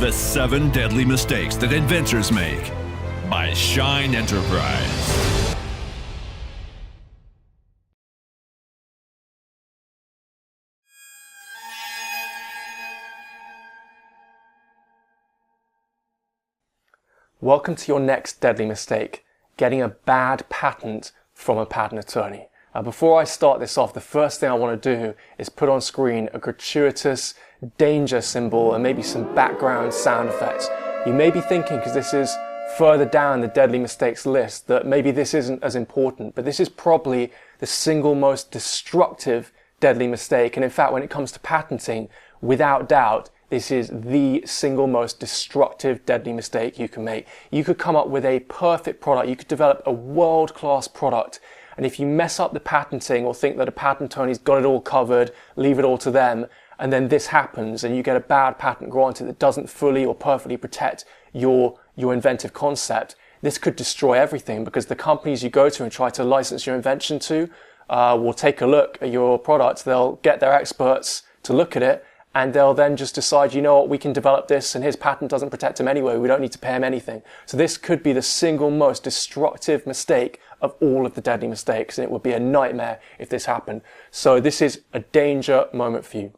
The 7 Deadly Mistakes That Inventors Make by Shine Enterprise. Welcome to your next deadly mistake, getting a bad patent from a patent attorney. Before I start this off, the first thing I want to do is put on screen a gratuitous danger symbol and maybe some background sound effects. You may be thinking, because this is further down the deadly mistakes list, that maybe this isn't as important, but this is probably the single most destructive deadly mistake. And in fact, when it comes to patenting, without doubt, this is the single most destructive deadly mistake you can make. You could come up with a perfect product. You could develop a world-class product. And if you mess up the patenting or think that a patent attorney's got it all covered, leave it all to them, and then this happens and you get a bad patent granted that doesn't fully or perfectly protect your inventive concept, this could destroy everything, because the companies you go to and try to license your invention to will take a look at your product. They'll get their experts to look at it, and they'll then just decide, you know what, we can develop this and his patent doesn't protect him anyway. We don't need to pay him anything. So this could be the single most destructive mistake of all of the deadly mistakes, and it would be a nightmare if this happened. So this is a danger moment for you.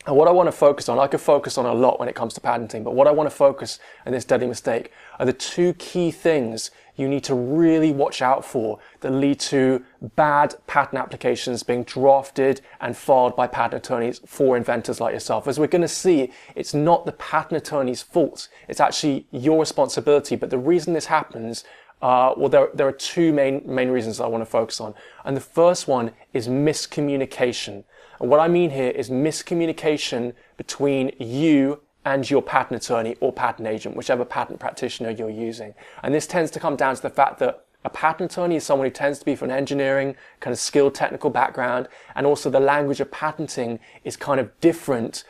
And what I want to focus on, I could focus on a lot when it comes to patenting, but what I want to focus on this deadly mistake are the 2 key things you need to really watch out for that lead to bad patent applications being drafted and filed by patent attorneys for inventors like yourself. As we're going to see, it's not the patent attorney's fault. It's actually your responsibility. But the reason this happens, there are 2 main reasons I want to focus on. And the first one is miscommunication. And what I mean here is miscommunication between you and your patent attorney or patent agent, whichever patent practitioner you're using. And this tends to come down to the fact that a patent attorney is someone who tends to be from an engineering, kind of skilled technical background, and also the language of patenting is kind of different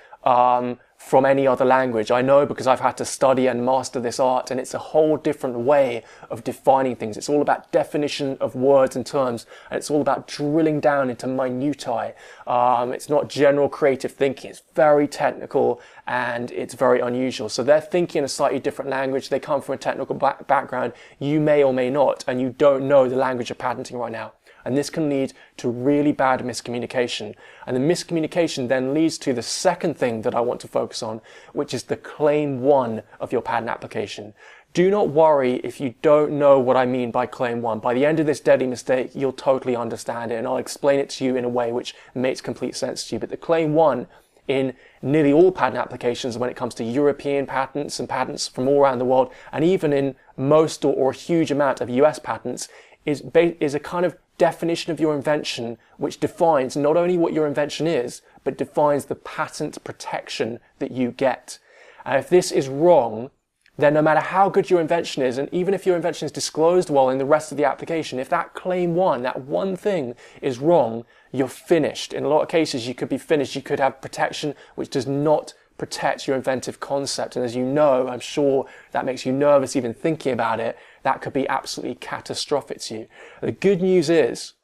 from any other language. I know, because I've had to study and master this art, and it's a whole different way of defining things. It's all about definition of words and terms, and it's all about drilling down into minutiae. It's not general creative thinking. It's very technical and it's very unusual. So they're thinking in a slightly different language. They come from a technical background. You may or may not, and you don't know the language of patenting right now. And this can lead to really bad miscommunication. And the miscommunication then leads to the second thing that I want to focus on, which is the claim 1 of your patent application. Do not worry if you don't know what I mean by claim 1. By the end of this deadly mistake, you'll totally understand it, and I'll explain it to you in a way which makes complete sense to you. But the claim 1 in nearly all patent applications, when it comes to European patents and patents from all around the world, and even in most or a huge amount of US patents, is a kind of definition of your invention which defines not only what your invention is, but defines the patent protection that you get. And if this is wrong, then no matter how good your invention is, and even if your invention is disclosed well in the rest of the application, if that claim 1, that one thing is wrong, you're finished. In a lot of cases, you could be finished. You could have protection which does not protect your inventive concept. And as you know, I'm sure that makes you nervous even thinking about it. That could be absolutely catastrophic to you. The good news is,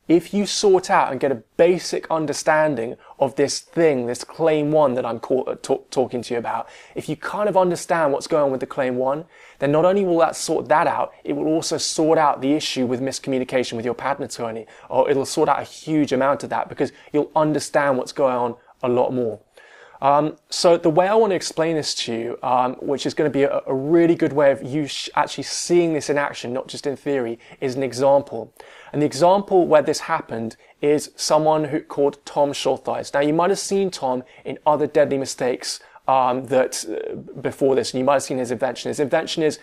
if you sort out and get a basic understanding of this thing, this claim 1 that I'm talking to you about, if you kind of understand what's going on with the claim 1, then not only will that sort that out, it will also sort out the issue with miscommunication with your patent attorney, or it'll sort out a huge amount of that, because you'll understand what's going on a lot more. So the way I want to explain this to you, which is going to be a really good way of you actually seeing this in action, not just in theory, is an example. And the example where this happened is someone called Tom Schultheis. Now, you might have seen Tom in other deadly mistakes before this, and you might have seen his invention. His invention is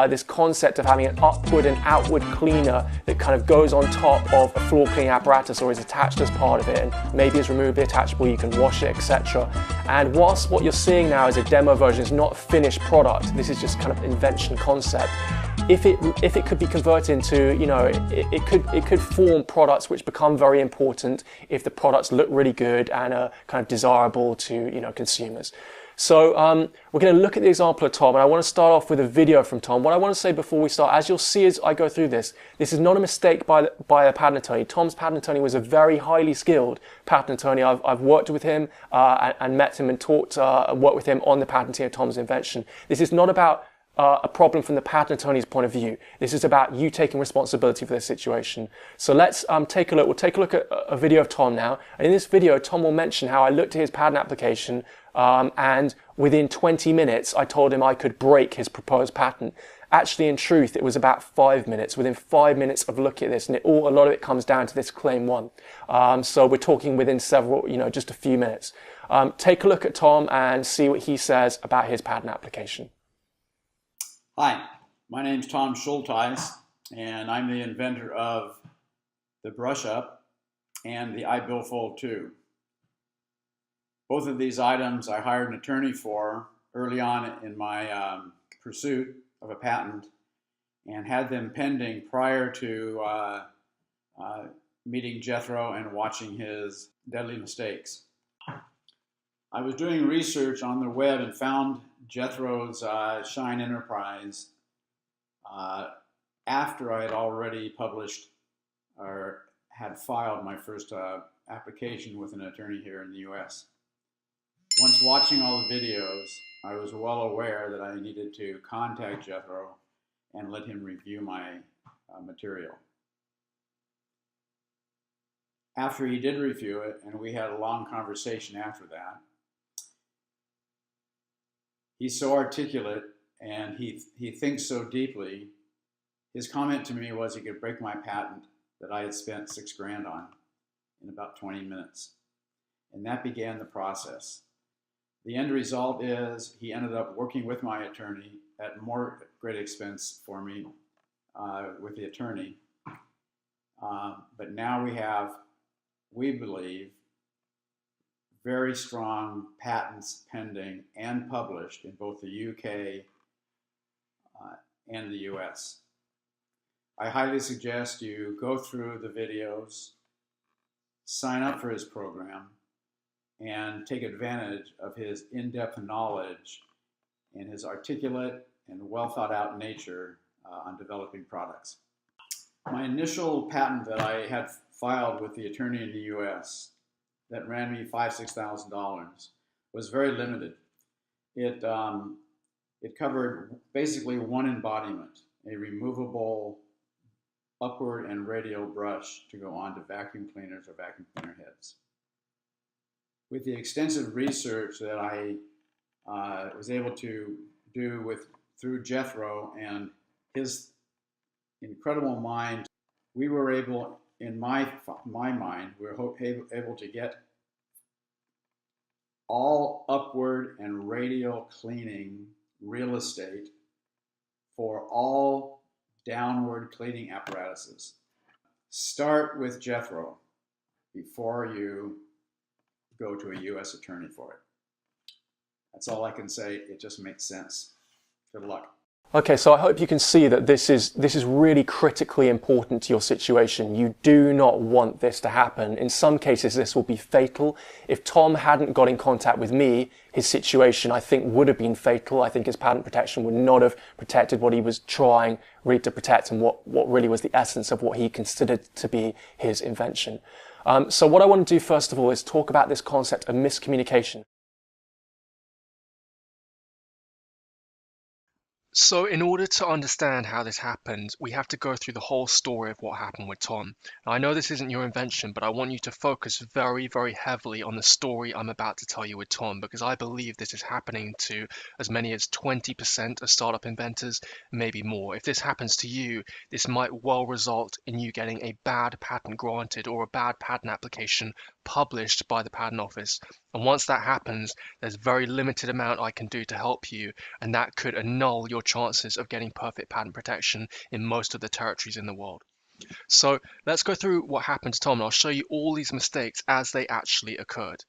this concept of having an upward and outward cleaner that kind of goes on top of a floor cleaning apparatus or is attached as part of it, and maybe is removably attachable, you can wash it, etc. And whilst what you're seeing now is a demo version, it's not a finished product, this is just kind of invention concept. If it could be converted into, it could form products which become very important if the products look really good and are kind of desirable to, consumers. So we're going to look at the example of Tom, and I want to start off with a video from Tom. What I want to say before we start, as you'll see as I go through this is not a mistake by a patent attorney. Tom's patent attorney was a very highly skilled patent attorney. I've worked with him and met him and worked with him on the patenting of Tom's invention. This is not about a problem from the patent attorney's point of view. This is about you taking responsibility for this situation. So let's take a look. We'll take a look at a video of Tom now. And in this video, Tom will mention how I looked at his patent application and within 20 minutes, I told him I could break his proposed patent. Actually, in truth, it was about 5 minutes. Within 5 minutes of looking at this, and a lot of it comes down to this claim 1. So we're talking within several, just a few minutes. Take a look at Tom and see what he says about his patent application. Hi, my name's Tom Schulteis, and I'm the inventor of the brush up and the iBillfold 2. Both of these items I hired an attorney for early on in my pursuit of a patent and had them pending prior to meeting Jethro and watching his deadly mistakes. I was doing research on the web and found Jethro's Shine Enterprise after I had already published or had filed my first application with an attorney here in the US. Once watching all the videos, I was well aware that I needed to contact Jethro and let him review my material. After he did review it, and we had a long conversation after that, he's so articulate and he thinks so deeply. His comment to me was he could break my patent that I had spent $6 grand on in about 20 minutes. And that began the process. The end result is he ended up working with my attorney at more great expense for me with the attorney. But now we have, we believe, very strong patents pending and published in both the UK and the US. I highly suggest you go through the videos, sign up for his program, and take advantage of his in-depth knowledge and his articulate and well thought out nature on developing products. My initial patent that I had filed with the attorney in the US that ran me $5,000–6,000 was very limited. It covered basically one embodiment, a removable upward and radial brush to go onto vacuum cleaners or vacuum cleaner heads. With the extensive research that I was able to do through Jethro and his incredible mind, we were able, in my mind, we were able to get all upward and radial cleaning real estate for all downward cleaning apparatuses. Start with Jethro before you go to a US attorney for it. That's all I can say. It just makes sense. Good luck. Okay, so I hope you can see that this is really critically important to your situation. You do not want this to happen. In some cases, this will be fatal. If Tom hadn't got in contact with me, his situation, I think, would have been fatal. I think his patent protection would not have protected what he was trying really to protect and what really was the essence of what he considered to be his invention. So what I want to do, first of all, is talk about this concept of miscommunication. So in order to understand how this happened, we have to go through the whole story of what happened with Tom. Now, I know this isn't your invention, but I want you to focus very, very heavily on the story I'm about to tell you with Tom, because I believe this is happening to as many as 20% of startup inventors, maybe more. If this happens to you, this might well result in you getting a bad patent granted or a bad patent application published by the patent office. And once that happens, there's very limited amount I can do to help you, and that could annul your chances of getting perfect patent protection in most of the territories in the world. So let's go through what happened to Tom, and I'll show you all these mistakes as they actually occurred.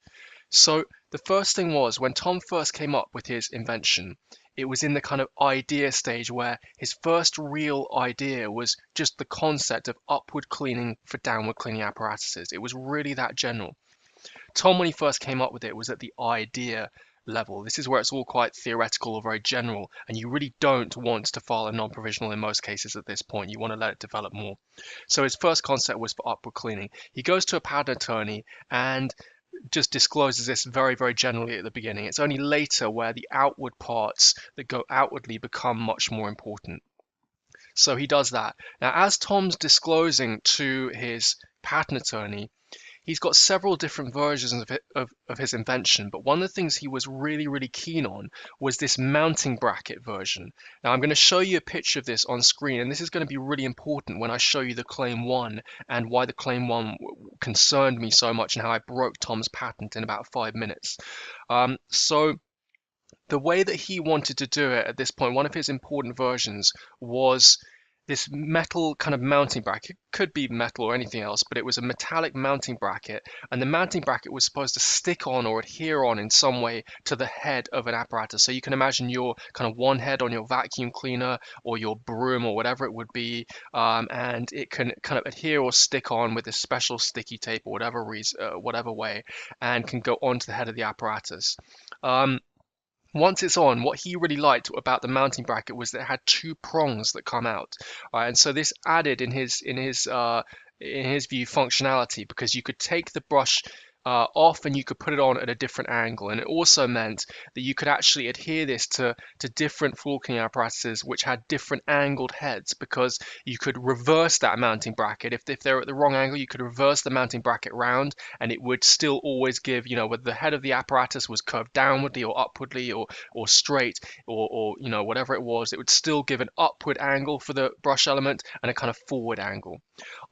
So the first thing was, when Tom first came up with his invention, it was in the kind of idea stage where his first real idea was just the concept of upward cleaning for downward cleaning apparatuses. It was really that general. Tom, when he first came up with it, was at the idea level. This is where it's all quite theoretical or very general, and you really don't want to file a non-provisional in most cases at this point. You want to let it develop more. So his first concept was for upward cleaning. He goes to a patent attorney and just discloses this very, very generally at the beginning. It's only later where the outward parts that go outwardly become much more important. So he does that. Now, as Tom's disclosing to his patent attorney, he's got several different versions of his invention, but one of the things he was really, really keen on was this mounting bracket version. Now, I'm going to show you a picture of this on screen, and this is going to be really important when I show you the Claim 1 and why the Claim 1 concerned me so much and how I broke Tom's patent in about 5 minutes. So the way that he wanted to do it at this point, one of his important versions was this metal kind of mounting bracket. It could be metal or anything else, but it was a metallic mounting bracket, and the mounting bracket was supposed to stick on or adhere on in some way to the head of an apparatus. So you can imagine your kind of one head on your vacuum cleaner or your broom or whatever it would be, and it can kind of adhere or stick on with this special sticky tape or whatever way, and can go onto the head of the apparatus. Once it's on, what he really liked about the mounting bracket was that it had two prongs that come out, right? And so this added in his view functionality, because you could take the brush off and you could put it on at a different angle, and it also meant that you could actually adhere this to different floor cleaning apparatuses which had different angled heads, because you could reverse that mounting bracket. If they're at the wrong angle, you could reverse the mounting bracket round, and it would still always give, whether the head of the apparatus was curved downwardly or upwardly or straight or whatever it was, it would still give an upward angle for the brush element and a kind of forward angle.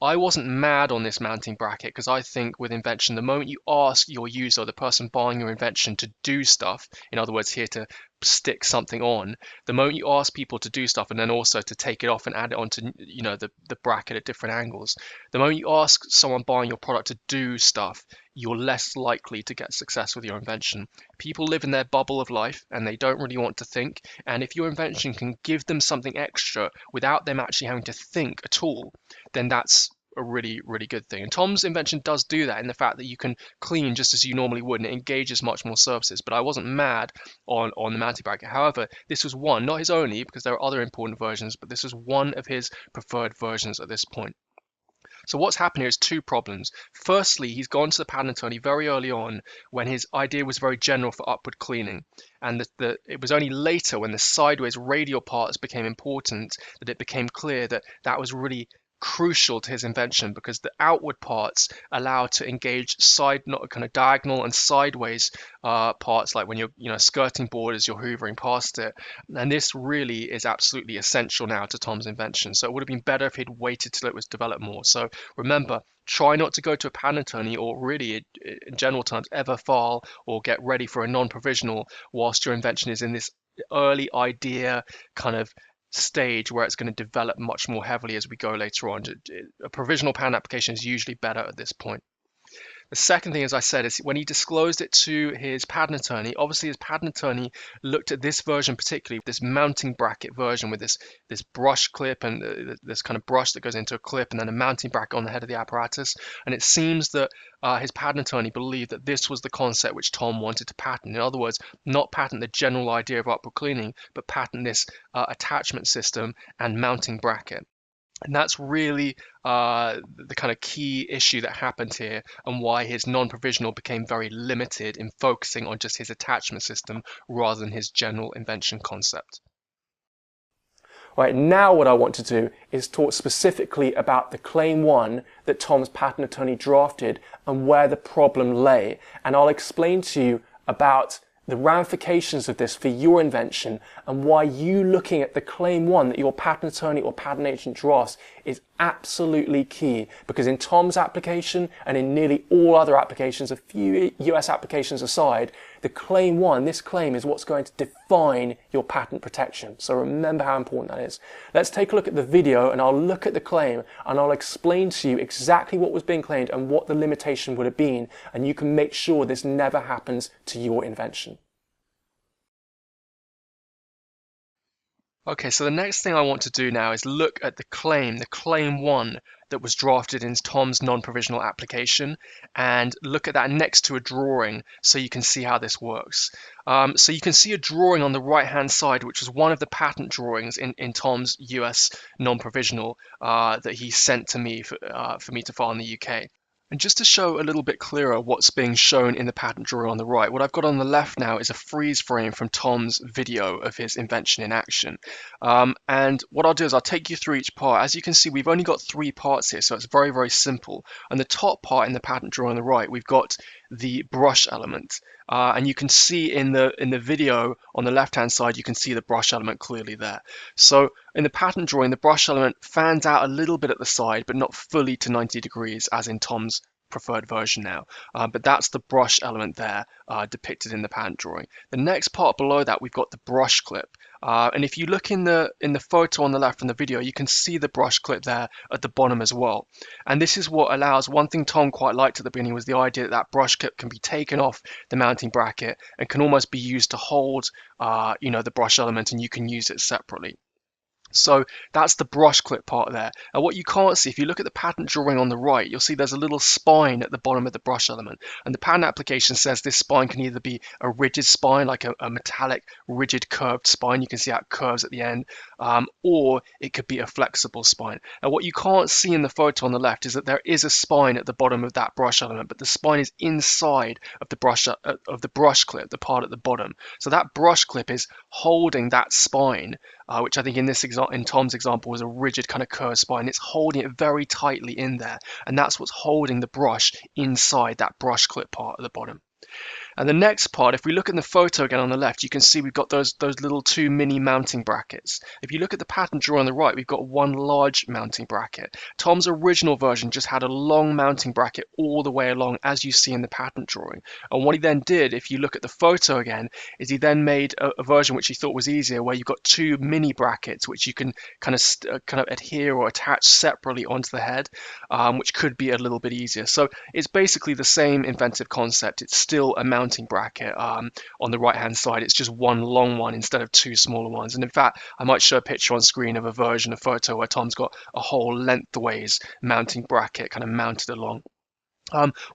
I wasn't mad on this mounting bracket, because I think with invention, the moment you ask your user, the person buying your invention, to do stuff, in other words, here to stick something on, the moment you ask people to do stuff and then also to take it off and add it onto the bracket at different angles, the moment you ask someone buying your product to do stuff, you're less likely to get success with your invention. People live in their bubble of life and they don't really want to think, and if your invention can give them something extra without them actually having to think at all, then that's a really, really good thing. And Tom's invention does do that in the fact that you can clean just as you normally would, and it engages much more surfaces. But I wasn't mad on the mounting bracket. However, this was one, not his only, because there are other important versions, but this was one of his preferred versions at this point. So what's happened here is two problems. Firstly, he's gone to the patent attorney very early on when his idea was very general for upward cleaning. And it was only later, when the sideways radial parts became important, that it became clear that that was really crucial to his invention, because the outward parts allow to engage not kind of diagonal and sideways parts, like when you're skirting borders, you're hoovering past it. And this really is absolutely essential now to Tom's invention. So it would have been better if he'd waited till it was developed more. So remember, try not to go to a patent attorney, or really in general terms ever file or get ready for a non-provisional whilst your invention is in this early idea kind of stage where it's going to develop much more heavily as we go later on. A provisional patent application is usually better at this point. The second thing, as I said, is when he disclosed it to his patent attorney, obviously his patent attorney looked at this version particularly, this mounting bracket version with this brush clip and this kind of brush that goes into a clip and then a mounting bracket on the head of the apparatus. And it seems that his patent attorney believed that this was the concept which Tom wanted to patent. In other words, not patent the general idea of upward cleaning, but patent this attachment system and mounting bracket. And that's really the kind of key issue that happened here, and why his non-provisional became very limited in focusing on just his attachment system rather than his general invention concept. Right, now what I want to do is talk specifically about the Claim 1 that Tom's patent attorney drafted and where the problem lay. And I'll explain to you about the ramifications of this for your invention, and why you looking at the Claim 1 that your patent attorney or patent agent drafts is absolutely key. Because in Tom's application, and in nearly all other applications, a few US applications aside, the Claim 1, this claim, is what's going to define your patent protection. So remember how important that is. Let's take a look at the video, and I'll look at the claim and I'll explain to you exactly what was being claimed and what the limitation would have been, and you can make sure this never happens to your invention. Okay, so the next thing I want to do now is look at the claim 1 that was drafted in Tom's non-provisional application, and look at that next to a drawing so you can see how this works. So you can see a drawing on the right-hand side, which was one of the patent drawings in Tom's US non-provisional that he sent to me for me to file in the UK. And just to show a little bit clearer what's being shown in the patent drawing on the right, what I've got on the left now is a freeze frame from Tom's video of his invention in action. And what I'll do is I'll take you through each part. As you can see, we've only got 3 parts here, so it's very, very simple. And the top part in the patent drawing on the right, we've got the brush element. And you can see in the video on the left-hand side, you can see the brush element clearly there. So in the patent drawing, the brush element fans out a little bit at the side, but not fully to 90 degrees, as in Tom's preferred version now. But that's the brush element there depicted in the patent drawing. The next part below that, we've got the brush clip. And if you look in the photo on the left from the video, you can see the brush clip there at the bottom as well. And this is what allows, one thing Tom quite liked at the beginning was the idea that that brush clip can be taken off the mounting bracket and can almost be used to hold the brush element, and you can use it separately. So that's the brush clip part there. And what you can't see, if you look at the patent drawing on the right, you'll see there's a little spine at the bottom of the brush element. And the patent application says this spine can either be a rigid spine, like a metallic, rigid, curved spine. You can see how it curves at the end, or it could be a flexible spine. And what you can't see in the photo on the left is that there is a spine at the bottom of that brush element, but the spine is inside of the brush clip, the part at the bottom. So that brush clip is holding that spine, which I think in Tom's example was a rigid kind of curved spine. It's holding it very tightly in there, and that's what's holding the brush inside that brush clip part at the bottom. And the next part, if we look at the photo again on the left, you can see we've got those little 2 mini mounting brackets. If you look at the patent drawing on the right, we've got one large mounting bracket. Tom's original version just had a long mounting bracket all the way along, as you see in the patent drawing. And what he then did, if you look at the photo again, is he then made a version which he thought was easier, where you've got 2 mini brackets which you can kind of adhere or attach separately onto the head, which could be a little bit easier. So it's basically the same inventive concept. It's still a mounting bracket on the right hand side. It's just one long one instead of 2 smaller ones. And in fact, I might show a picture on screen of a photo where Tom's got a whole lengthways mounting bracket kind of mounted along.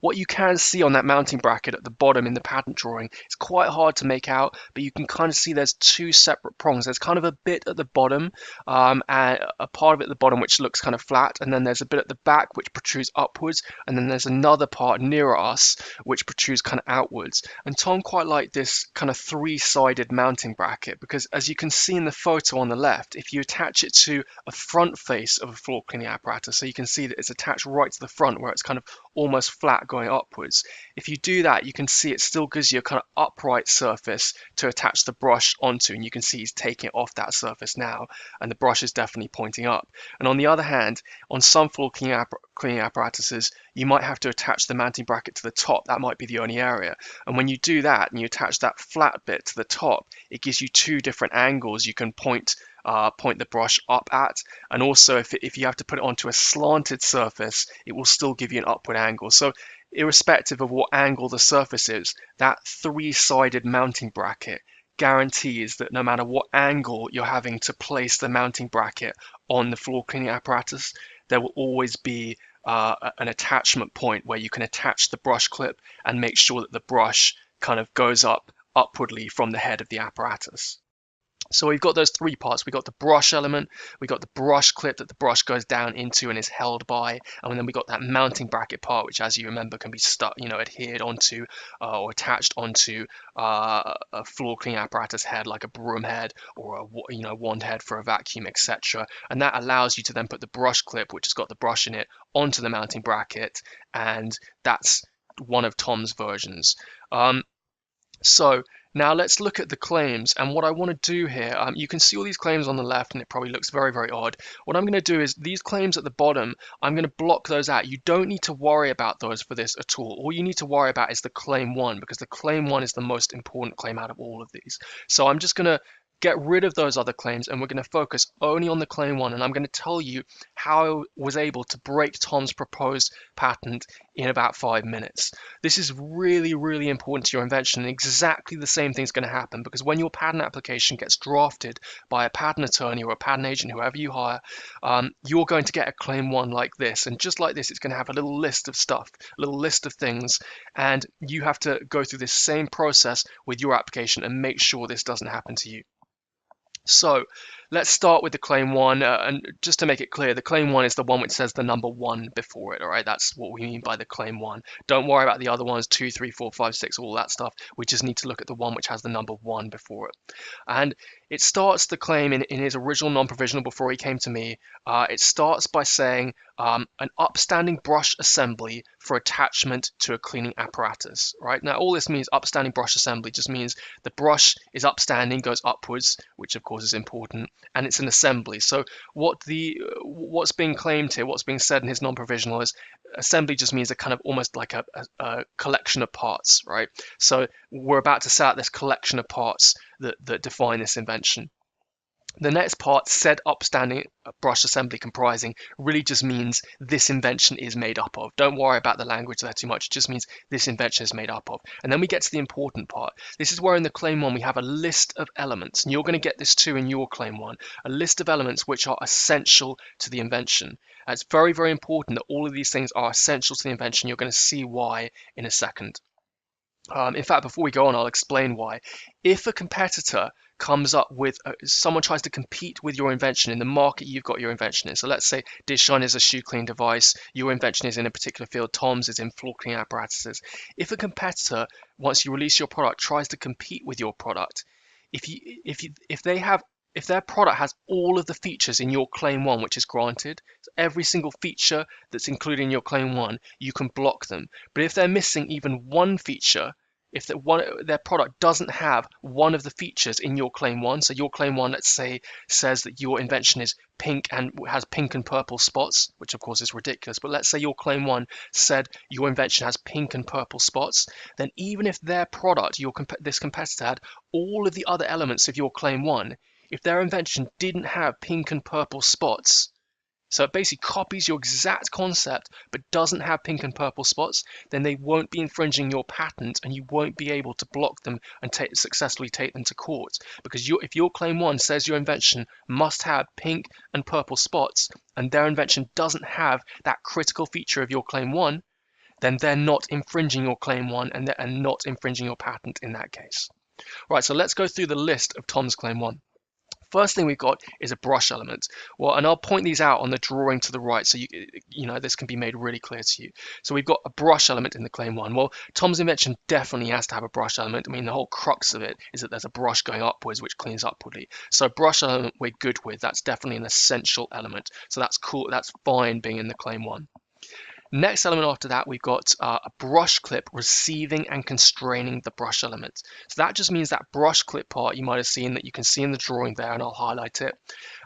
What you can see on that mounting bracket at the bottom in the patent drawing, it's quite hard to make out, but you can kind of see there's 2 separate prongs. There's kind of a bit at the bottom, and a part of it at the bottom which looks kind of flat, and then there's a bit at the back which protrudes upwards, and then there's another part nearer us which protrudes kind of outwards. And Tom quite liked this kind of 3-sided mounting bracket because, as you can see in the photo on the left, if you attach it to a front face of a floor cleaning apparatus, so you can see that it's attached right to the front where it's kind of almost flat going upwards. If you do that, you can see it still gives you a kind of upright surface to attach the brush onto, and you can see he's taking it off that surface now, and the brush is definitely pointing up. And on the other hand, on some floor cleaning apparatuses, you might have to attach the mounting bracket to the top. That might be the only area. And when you do that and you attach that flat bit to the top, it gives you 2 different angles you can point the brush up at, and also if you have to put it onto a slanted surface, it will still give you an upward angle. So irrespective of what angle the surface is, that 3-sided mounting bracket guarantees that no matter what angle you're having to place the mounting bracket on the floor cleaning apparatus, there will always be an attachment point where you can attach the brush clip and make sure that the brush kind of goes upwardly from the head of the apparatus. So we've got those 3 parts. We've got the brush element, we've got the brush clip that the brush goes down into and is held by, and then we've got that mounting bracket part, which, as you remember, can be stuck, adhered onto or attached onto a floor cleaning apparatus head, like a broom head or a wand head for a vacuum, etc. And that allows you to then put the brush clip, which has got the brush in it, onto the mounting bracket, and that's one of Tom's versions. So now let's look at the claims, and what I want to do here, you can see all these claims on the left and it probably looks very, very odd. What I'm going to do is these claims at the bottom, I'm going to block those out. You don't need to worry about those for this at all. All you need to worry about is the claim 1, because the claim 1 is the most important claim out of all of these. So I'm just going to get rid of those other claims and we're going to focus only on the claim 1, and I'm going to tell you how I was able to break Tom's proposed patent in about 5 minutes. This is really, really important to your invention, and exactly the same thing's going to happen, because when your patent application gets drafted by a patent attorney or a patent agent, whoever you hire, you're going to get a claim 1 like this, and just like this, it's going to have a little list of stuff, a little list of things, and you have to go through this same process with your application and make sure this doesn't happen to you. So let's start with the claim 1, and just to make it clear, the claim 1 is the one which says the number 1 before it, all right? That's what we mean by the claim 1. Don't worry about the other ones, 2, 3, 4, 5, 6, all that stuff. We just need to look at the one which has the number 1 before it. And it starts the claim in his original non-provisional before he came to me. It starts by saying an upstanding brush assembly for attachment to a cleaning apparatus, right? Now, all this means, upstanding brush assembly, just means the brush is upstanding, goes upwards, which of course is important, and it's an assembly. So what's being claimed here, what's being said in his non-provisional is assembly just means a kind of almost like a collection of parts, right? So we're about to set out this collection of parts that define this invention. The next part, said upstanding brush assembly comprising, really just means this invention is made up of. Don't worry about the language there too much. It just means this invention is made up of. And then we get to the important part. This is where in the claim 1 we have a list of elements, and you're going to get this too in your claim 1, a list of elements which are essential to the invention. It's very, very important that all of these things are essential to the invention. You're going to see why in a second. In fact, before we go on, I'll explain why. If a competitor comes up with, someone tries to compete with your invention in the market you've got your invention in. So let's say DizShine is a shoe cleaning device, your invention is in a particular field, Tom's is in floor cleaning apparatuses. If a competitor, once you release your product, tries to compete with your product, if their product has all of the features in your claim 1 which is granted, so every single feature that's included in your claim 1, you can block them. But if they're missing even one feature, if their product doesn't have one of the features in your claim 1, so your claim 1, let's say, says that your invention is pink and has pink and purple spots, which of course is ridiculous, but let's say your claim 1 said your invention has pink and purple spots, then even if their product, this competitor, had all of the other elements of your claim 1, if their invention didn't have pink and purple spots, so it basically copies your exact concept but doesn't have pink and purple spots, then they won't be infringing your patent and you won't be able to block them and successfully take them to court. Because if your claim 1 says your invention must have pink and purple spots and their invention doesn't have that critical feature of your claim 1, then they're not infringing your claim 1 and not infringing your patent in that case. Right, so let's go through the list of Tom's claim 1. First thing we've got is a brush element. Well, and I'll point these out on the drawing to the right so you know this can be made really clear to you. So we've got a brush element in the claim 1. Well, Tom's invention definitely has to have a brush element. I mean, the whole crux of it is that there's a brush going upwards which cleans upwardly. So brush element we're good with. That's definitely an essential element. So that's cool. That's fine being in the claim 1. Next element after that, we've got a brush clip receiving and constraining the brush element. So that just means that brush clip part you might have seen that you can see in the drawing there, and I'll highlight it.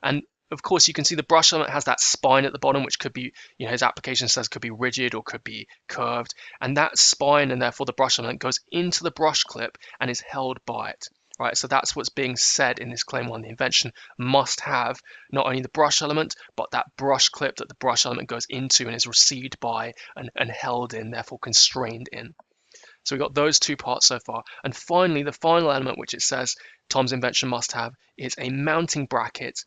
And of course, you can see the brush element has that spine at the bottom, which could be, his application says could be rigid or could be curved. And that spine, and therefore the brush element, goes into the brush clip and is held by it. Right, so that's what's being said in this claim 1. The invention must have not only the brush element, but that brush clip that the brush element goes into and is received by and held in, therefore constrained in. So we've got those two parts so far. And finally, the final element which it says Tom's invention must have is a mounting bracket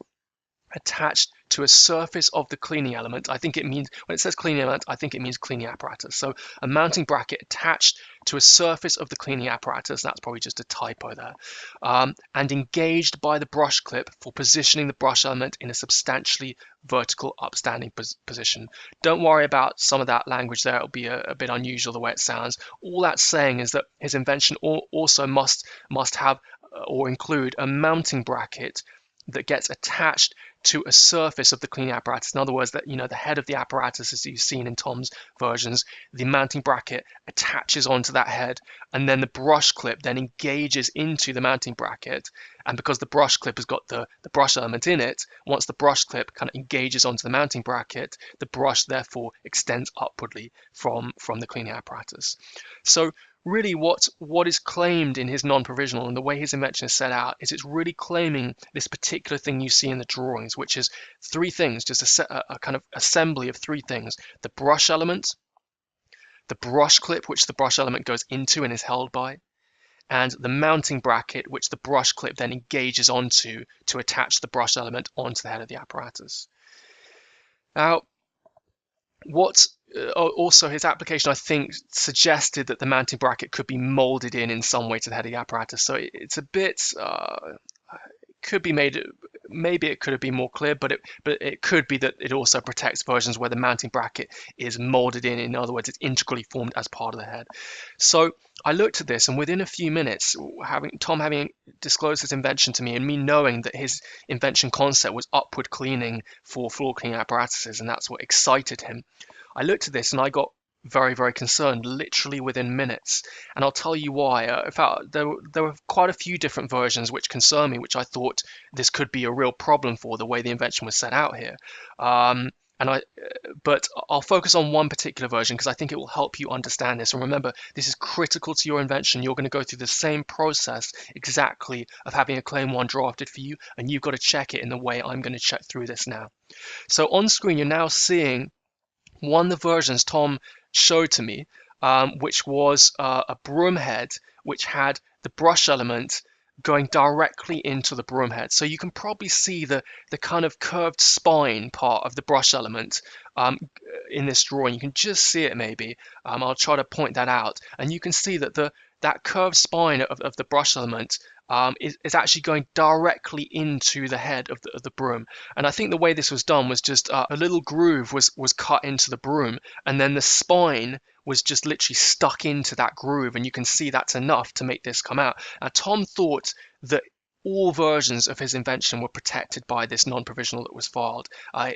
attached to a surface of the cleaning element. I think it means, when it says cleaning element, I think it means cleaning apparatus. So a mounting bracket attached to a surface of the cleaning apparatus, that's probably just a typo there, and engaged by the brush clip for positioning the brush element in a substantially vertical upstanding position. Don't worry about some of that language there. It'll be a bit unusual the way it sounds. All that's saying is that his invention also must have or include a mounting bracket that gets attached to a surface of the cleaning apparatus. In other words, that the head of the apparatus, as you've seen in Tom's versions, the mounting bracket attaches onto that head, and then the brush clip then engages into the mounting bracket. And because the brush clip has got the brush element in it, once the brush clip kind of engages onto the mounting bracket, the brush therefore extends upwardly from the cleaning apparatus. So really what is claimed in his non-provisional and the way his invention is set out is it's really claiming this particular thing you see in the drawings, which is three things, just a kind of assembly of three things: the brush element, the brush clip, which the brush element goes into and is held by, and the mounting bracket, which the brush clip then engages onto to attach the brush element onto the head of the apparatus. Now, also his application, I think, suggested that the mounting bracket could be molded in some way to the head of the apparatus. So it's a bit, could be made, maybe it could have been more clear, but it could be that it also protects versions where the mounting bracket is molded in. In other words, it's integrally formed as part of the head. So I looked at this, and within a few minutes, Tom having disclosed his invention to me, and me knowing that his invention concept was upward cleaning for floor cleaning apparatuses, and that's what excited him, I looked at this and I got very, very concerned, literally within minutes. And I'll tell you why. In fact, there were quite a few different versions which concern me, which I thought this could be a real problem for the way the invention was set out here. But I'll focus on one particular version because I think it will help you understand this. And remember, this is critical to your invention. You're going to go through the same process exactly of having a Claim 1 drafted for you, and you've got to check it in the way I'm going to check through this now. So on screen, you're now seeing one of the versions Tom showed to me, which was a broom head which had the brush element going directly into the broom head. So you can probably see the kind of curved spine part of the brush element in this drawing. You can just see it maybe. I'll try to point that out. And you can see that that curved spine of the brush element is actually going directly into the head of the broom. And I think the way this was done was just a little groove was cut into the broom, and then the spine was just literally stuck into that groove, and you can see that's enough to make this come out. Now, Tom thought that all versions of his invention were protected by this non-provisional that was filed.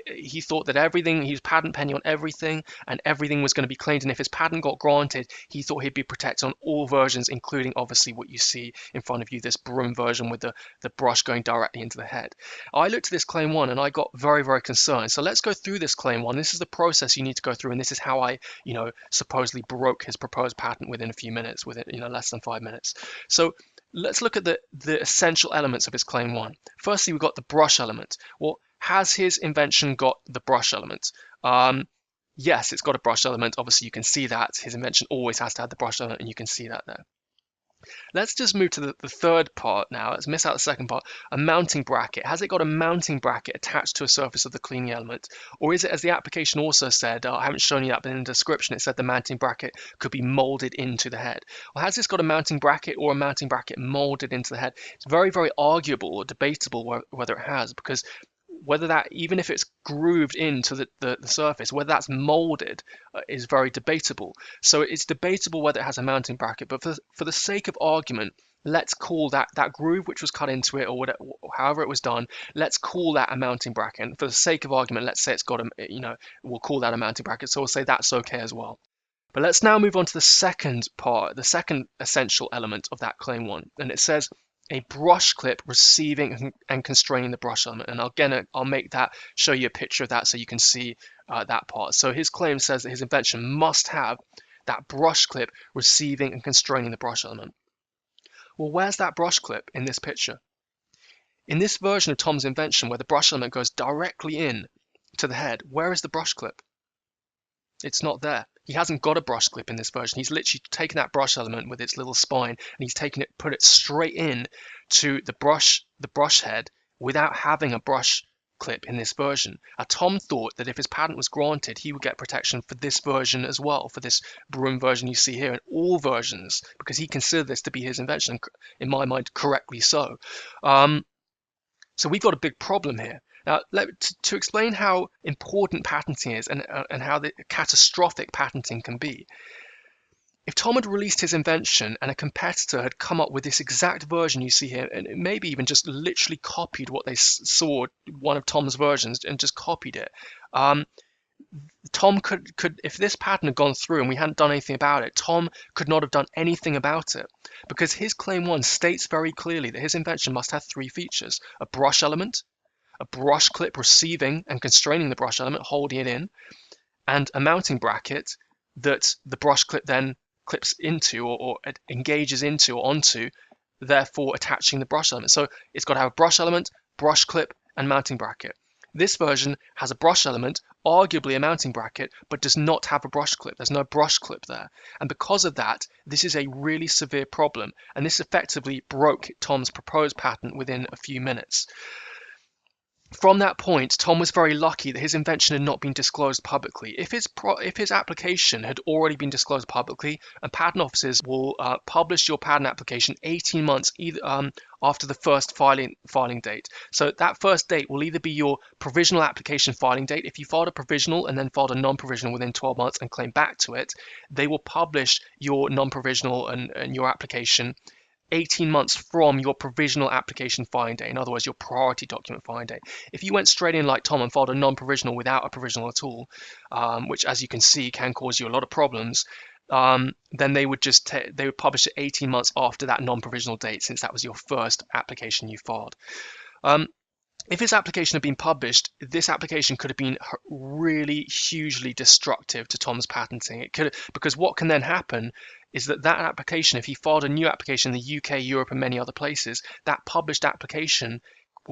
He thought that everything, he was patent pending on everything, and everything was going to be claimed. And if his patent got granted, he thought he'd be protected on all versions, including obviously what you see in front of you, this broom version with the brush going directly into the head. I looked at this Claim 1 and I got very, very concerned. So let's go through this Claim 1. This is the process you need to go through, and this is how I, supposedly broke his proposed patent within a few minutes, within less than 5 minutes. So let's look at the essential elements of his Claim 1. Firstly, we've got the brush element. Well, has his invention got the brush element? Yes, it's got a brush element. Obviously, you can see that. His invention always has to have the brush element, and you can see that there. Let's just move to the third part now. Let's miss out the second part. A mounting bracket. Has it got a mounting bracket attached to a surface of the cleaning element? Or is it, as the application also said, I haven't shown you that, but in the description it said the mounting bracket could be molded into the head. Well, has this got a mounting bracket or a mounting bracket molded into the head? It's very, very arguable or debatable whether it has, because whether that, even if it's grooved into the surface, whether that's molded is very debatable. So it's debatable whether it has a mounting bracket, but for the sake of argument, let's call that groove which was cut into it, or whatever, however it was done, let's call that a mounting bracket. And for the sake of argument, let's say it's got we'll call that a mounting bracket. So we'll say that's okay as well. But let's now move on to the second part, the second essential element of that Claim 1. And it says a brush clip receiving and constraining the brush element. And again, I'll show you a picture of that so you can see that part. So his claim says that his invention must have that brush clip receiving and constraining the brush element. Well, where's that brush clip in this picture? In this version of Tom's invention, where the brush element goes directly in to the head, where is the brush clip? It's not there. He hasn't got a brush clip in this version. He's literally taken that brush element with its little spine and he's put it straight in to the brush head without having a brush clip in this version. Tom thought that if his patent was granted, he would get protection for this version as well, for this broom version you see here, and all versions, because he considered this to be his invention, in my mind, correctly so. So we've got a big problem here. Now, to explain how important patenting is and how catastrophic patenting can be, if Tom had released his invention and a competitor had come up with this exact version you see here, and maybe even just literally copied what they saw, one of Tom's versions, and just copied it, Tom could, if this patent had gone through and we hadn't done anything about it, Tom could not have done anything about it, because his Claim 1 states very clearly that his invention must have three features: a brush element, a brush clip receiving and constraining the brush element, holding it in, and a mounting bracket that the brush clip then clips into or engages into or onto, therefore attaching the brush element. So it's got to have a brush element, brush clip, and mounting bracket. This version has a brush element, arguably a mounting bracket, but does not have a brush clip. There's no brush clip there. And because of that, this is a really severe problem. And this effectively broke Tom's proposed patent within a few minutes. From that point, Tom was very lucky that his invention had not been disclosed publicly. If his application had already been disclosed publicly, and patent offices will publish your patent application 18 months after the first filing date. So that first date will either be your provisional application filing date. If you filed a provisional and then filed a non-provisional within 12 months and claim back to it, they will publish your non-provisional and your application 18 months from your provisional application filing date, in other words, your priority document filing date. If you went straight in like Tom and filed a non-provisional without a provisional at all, which as you can see can cause you a lot of problems, then they would publish it 18 months after that non-provisional date, since that was your first application you filed. If his application had been published, this application could have been really hugely destructive to Tom's patenting. Because what can then happen is that application, if he filed a new application in the UK, Europe, and many other places, that published application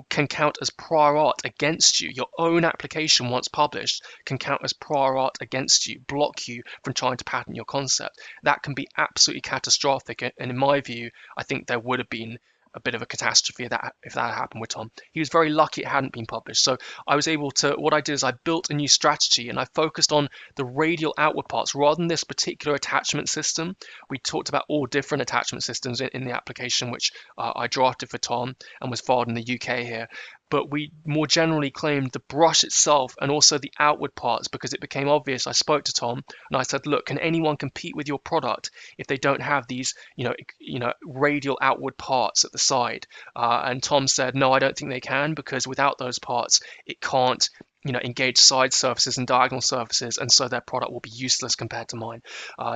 can count as prior art against you. Your own application, once published, can count as prior art against you, block you from trying to patent your concept. That can be absolutely catastrophic. And in my view, I think there would have been a bit of a catastrophe if that happened with Tom. He was very lucky it hadn't been published. So I was able to, what I did is I built a new strategy and I focused on the radial outward parts rather than this particular attachment system. We talked about all different attachment systems in the application, which I drafted for Tom and was filed in the UK here. But we more generally claimed the brush itself and also the outward parts, because it became obvious. I spoke to Tom and I said, look, can anyone compete with your product if they don't have these, radial outward parts at the side? And Tom said, no, I don't think they can, because without those parts, it can't engage side surfaces and diagonal surfaces, and so their product will be useless compared to mine,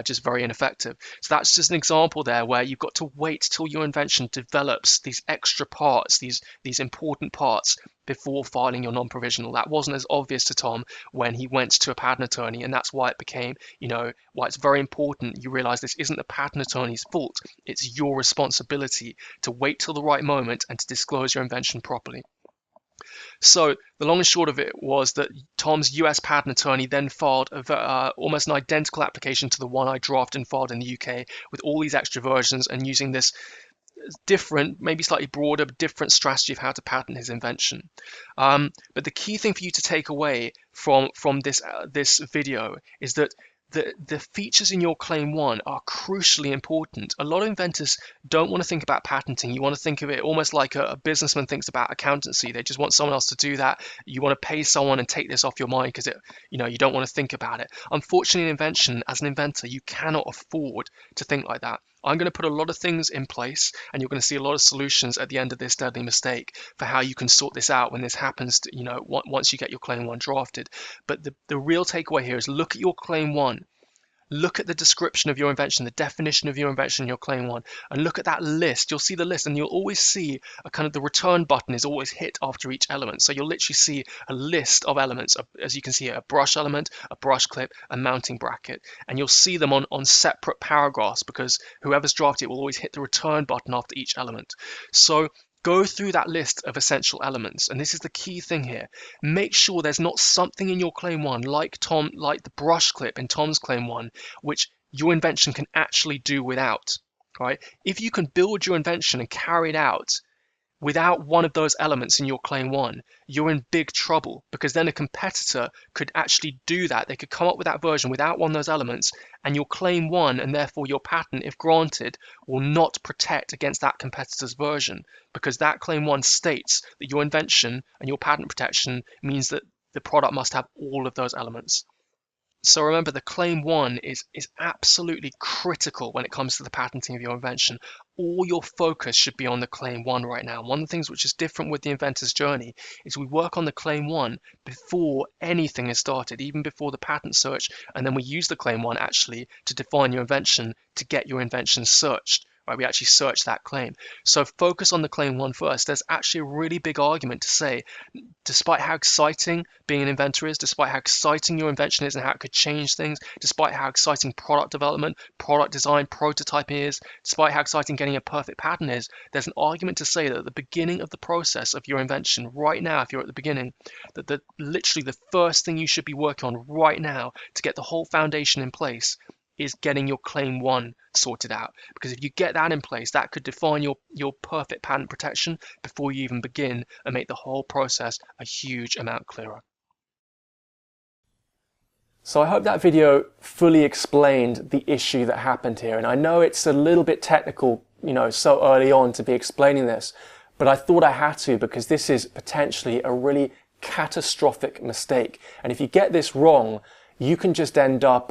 just very ineffective. So that's just an example there where you've got to wait till your invention develops these extra parts, these important parts, before filing your non-provisional. That wasn't as obvious to Tom when he went to a patent attorney, and that's why it became, why it's very important you realize this isn't the patent attorney's fault. It's your responsibility to wait till the right moment and to disclose your invention properly. So the long and short of it was that Tom's US patent attorney then filed almost an identical application to the one I drafted and filed in the UK, with all these extra versions and using this different, maybe slightly broader, but different strategy of how to patent his invention. But the key thing for you to take away from this video is that the features in your claim 1 are crucially important. A lot of inventors don't want to think about patenting. You want to think of it almost like a businessman thinks about accountancy. They just want someone else to do that. You want to pay someone and take this off your mind because you don't want to think about it. Unfortunately, in invention, as an inventor, you cannot afford to think like that. I'm going to put a lot of things in place, and you're going to see a lot of solutions at the end of this deadly mistake for how you can sort this out when this happens, once you get your claim 1 drafted. But the real takeaway here is look at your claim 1. Look at the description of your invention, the definition of your invention in your claim 1, and look at that list. You'll see the list, and you'll always see a kind of the return button is always hit after each element. So you'll literally see a list of elements, as you can see here, a brush element, a brush clip, a mounting bracket, and you'll see them on separate paragraphs because whoever's drafted it will always hit the return button after each element. So go through that list of essential elements, and this is the key thing here. Make sure there's not something in your claim 1, like the brush clip in Tom's claim 1, which your invention can actually do without. Right? If you can build your invention and carry it out without one of those elements in your claim 1, you're in big trouble, because then a competitor could actually do that. They could come up with that version without one of those elements, and your claim 1, and therefore your patent, if granted, will not protect against that competitor's version, because that claim 1 states that your invention and your patent protection means that the product must have all of those elements. So remember, the claim 1 is absolutely critical when it comes to the patenting of your invention. All your focus should be on the claim 1 right now. One of the things which is different with the inventor's journey is we work on the claim 1 before anything is started, even before the patent search, and then we use the claim 1 actually to define your invention, to get your invention searched. right? We actually search that claim. So focus on the claim 1 first. There's actually a really big argument to say, despite how exciting being an inventor is, despite how exciting your invention is and how it could change things, despite how exciting product development, product design, prototyping is, despite how exciting getting a perfect patent is, there's an argument to say that at the beginning of the process of your invention, right now, if you're at the beginning, that literally the first thing you should be working on right now to get the whole foundation in place is getting your claim 1 sorted out. Because if you get that in place, that could define your perfect patent protection before you even begin and make the whole process a huge amount clearer. So I hope that video fully explained the issue that happened here. And I know it's a little bit technical, so early on to be explaining this, but I thought I had to because this is potentially a really catastrophic mistake. And if you get this wrong, you can just end up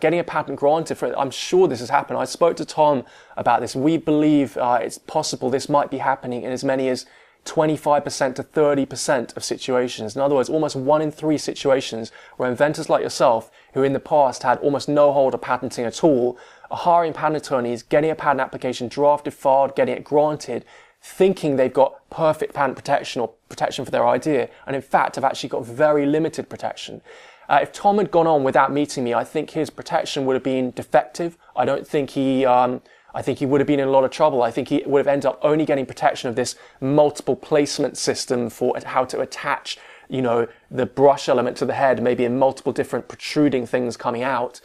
getting a patent granted for it. I'm sure this has happened. I spoke to Tom about this. We believe it's possible this might be happening in as many as 25% to 30% of situations. In other words, almost 1 in 3 situations where inventors like yourself, who in the past had almost no hold of patenting at all, are hiring patent attorneys, getting a patent application drafted, filed, getting it granted, thinking they've got perfect patent protection or protection for their idea, and in fact have actually got very limited protection. If Tom had gone on without meeting me, I think his protection would have been defective. I think he would have been in a lot of trouble. I think he would have ended up only getting protection of this multiple placement system for how to attach, the brush element to the head, maybe in multiple different protruding things coming out.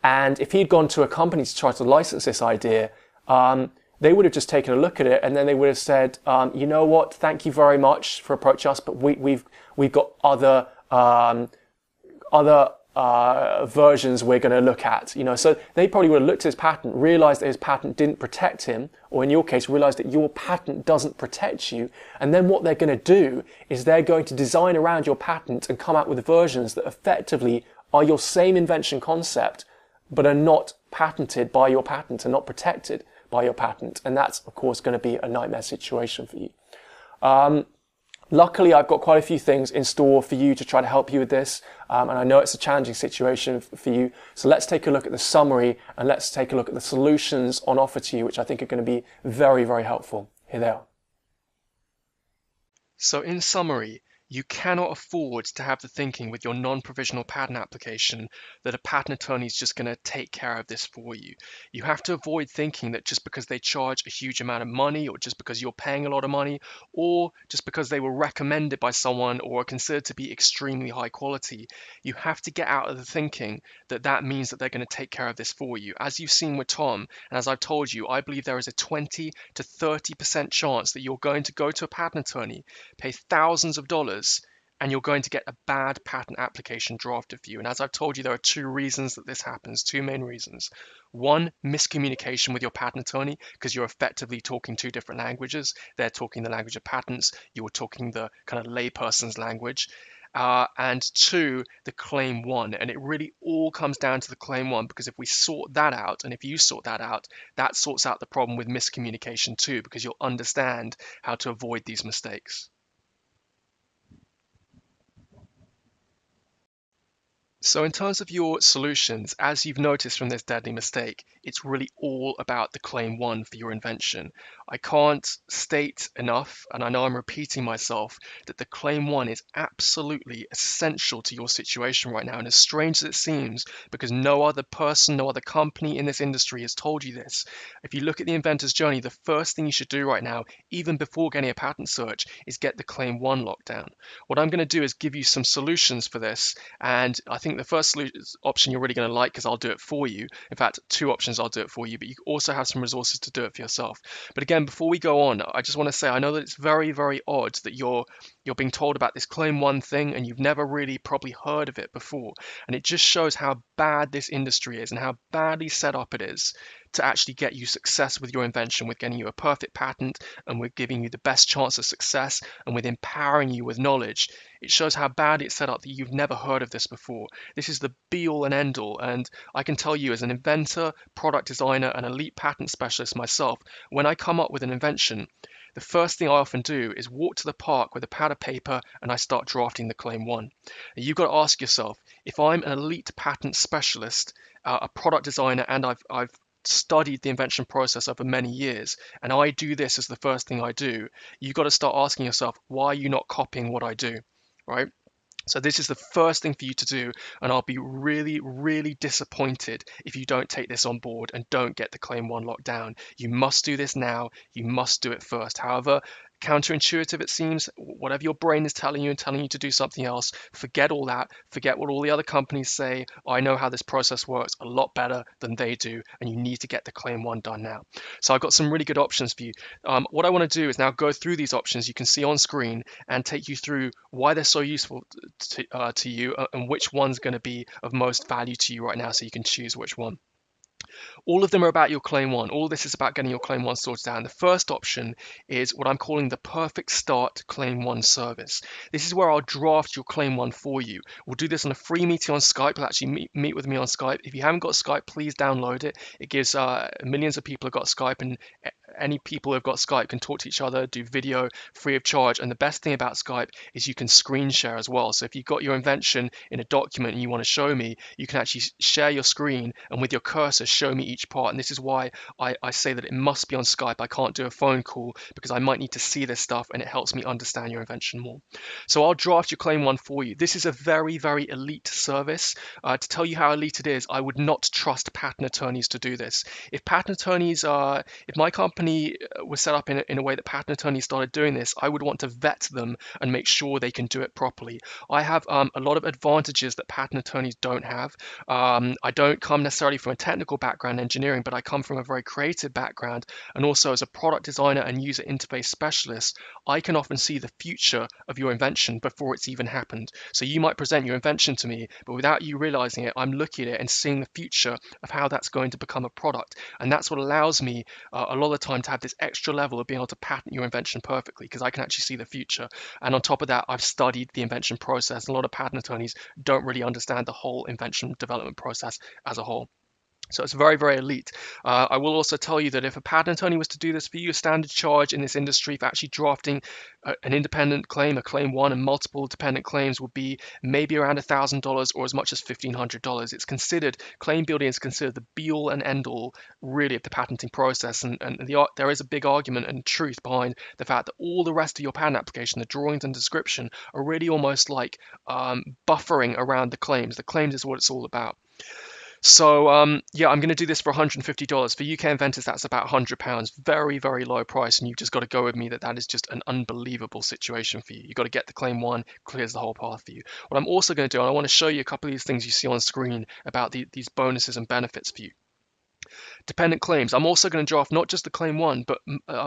And if he'd gone to a company to try to license this idea, they would have just taken a look at it and then they would have said, you know what, thank you very much for approaching us, but we've got other versions we're going to look at, so they probably would have looked at his patent, realized that his patent didn't protect him, or in your case, realized that your patent doesn't protect you. And then what they're going to do is they're going to design around your patent and come out with versions that effectively are your same invention concept, but are not patented by your patent and not protected by your patent. And that's, of course, going to be a nightmare situation for you. Luckily, I've got quite a few things in store for you to try to help you with this, and I know it's a challenging situation for you. So let's take a look at the summary and let's take a look at the solutions on offer to you, which I think are going to be very, very helpful. Here they are. So in summary, you cannot afford to have the thinking with your non-provisional patent application that a patent attorney is just going to take care of this for you. You have to avoid thinking that just because they charge a huge amount of money, or just because you're paying a lot of money, or just because they were recommended by someone or are considered to be extremely high quality, you have to get out of the thinking that that means that they're going to take care of this for you. As you've seen with Tom, and as I've told you, I believe there is a 20 to 30% chance that you're going to go to a patent attorney, pay thousands of dollars, and you're going to get a bad patent application drafted for you. And as I've told you, there are 2 reasons that this happens, 2 main reasons. 1, miscommunication with your patent attorney, because you're effectively talking 2 different languages. They're talking the language of patents, you're talking the kind of layperson's language. And 2, the claim 1. And it really all comes down to the claim 1, because if we sort that out, and if you sort that out, that sorts out the problem with miscommunication too, because you'll understand how to avoid these mistakes. So in terms of your solutions, as you've noticed from this deadly mistake, it's really all about the claim 1 for your invention. I can't state enough, and I know I'm repeating myself, that the claim 1 is absolutely essential to your situation right now. And as strange as it seems, because no other person, no other company in this industry has told you this, if you look at the inventor's journey, the first thing you should do right now, even before getting a patent search, is get the claim 1 locked down. What I'm going to do is give you some solutions for this, and I think the first option you're really going to like, because I'll do it for you. In fact, 2 options I'll do it for you, but you also have some resources to do it for yourself. But again, before we go on, I just want to say, I know that it's very, very odd that you're being told about this claim 1 thing and you've never really probably heard of it before. And it just shows how bad this industry is and how badly set up it is to actually get you success with your invention, with getting you a perfect patent, and with giving you the best chance of success, and with empowering you with knowledge. It shows how badly it's set up that you've never heard of this before. This is the be-all and end-all, and I can tell you, as an inventor, product designer, and elite patent specialist myself, when I come up with an invention, the first thing I often do is walk to the park with a pad of paper and I start drafting the claim 1. And you've got to ask yourself, if I'm an elite patent specialist, a product designer, and I've studied the invention process over many years, and I do this as the first thing I do, you've got to start asking yourself, why are you not copying what I do, right? So this is the first thing for you to do, and I'll be really, really disappointed if you don't take this on board and don't get the claim 1 locked down. You must do this now. You must do it first. However counterintuitive it seems, whatever your brain is telling you and telling you to do something else, forget all that. Forget what all the other companies say. I know how this process works a lot better than they do, and you need to get the claim 1 done now. So I've got some really good options for you. What I want to do is now go through these options you can see on screen and take you through why they're so useful to you, and which one's going to be of most value to you right now, so you can choose which one. All of them are about your claim 1. All this is about getting your claim 1 sorted out. And the first option is what I'm calling the perfect start claim 1 service. This is where I'll draft your claim 1 for you. We'll do this on a free meeting on Skype. You'll actually meet with me on Skype. If you haven't got Skype, please download it. It gives millions of people who've got Skype, and any people who've got Skype can talk to each other, do video free of charge. And the best thing about Skype is you can screen share as well. So if you've got your invention in a document and you want to show me, you can actually share your screen and with your cursor show me each part. And this is why I say that it must be on Skype. I can't do a phone call because I might need to see this stuff, and it helps me understand your invention more. So I'll draft your claim 1 for you. This is a very, very elite service. To tell you how elite it is, I would not trust patent attorneys to do this. If patent attorneys if my company was set up in a way that patent attorneys started doing this, I would want to vet them and make sure they can do it properly. I have a lot of advantages that patent attorneys don't have. I don't come necessarily from a technical background, engineering, but I come from a very creative background, and also as a product designer and user interface specialist, I can often see the future of your invention before it's even happened. So you might present your invention to me, but without you realizing it, I'm looking at it and seeing the future of how that's going to become a product. And that's what allows me a lot of the time to have this extra level of being able to patent your invention perfectly, because I can actually see the future. And on top of that, I've studied the invention process. A lot of patent attorneys don't really understand the whole invention development process as a whole. So it's very, very elite. I will also tell you that if a patent attorney was to do this for you, a standard charge in this industry for actually drafting an independent claim, a claim 1, and multiple dependent claims would be maybe around $1,000 or as much as $1,500. It's considered, claim building is considered the be-all and end-all really of the patenting process. And there is a big argument and truth behind the fact that all the rest of your patent application, the drawings and description, are really almost like buffering around the claims. The claims is what it's all about. So yeah, I'm going to do this for $150. For UK Inventors, that's about £100. Very, very low price, and you've just got to go with me that is just an unbelievable situation for you. You've got to get the claim 1, clears the whole path for you. What I'm also going to do, and I want to show you a couple of these things you see on screen about these bonuses and benefits for you. Dependent claims. I'm also going to draft not just the claim 1, but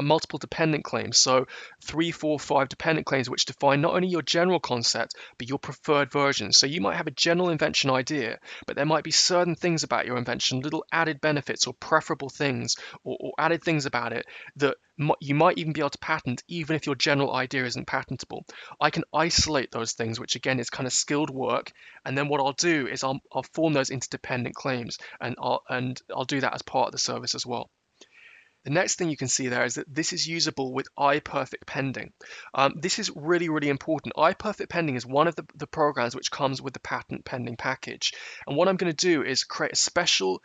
multiple dependent claims. So 3, 4, 5 dependent claims which define not only your general concept, but your preferred version. So you might have a general invention idea, but there might be certain things about your invention, little added benefits or preferable things or added things about it that you might even be able to patent even if your general idea isn't patentable. I can isolate those things, which again is kind of skilled work, and then what I'll do is I'll form those into dependent claims, and I'll do that as part of the service as well. The next thing you can see there is that this is usable with iPerfect Pending. This is really, really important. iPerfect Pending is one of the programs which comes with the patent pending package. And what I'm going to do is create a special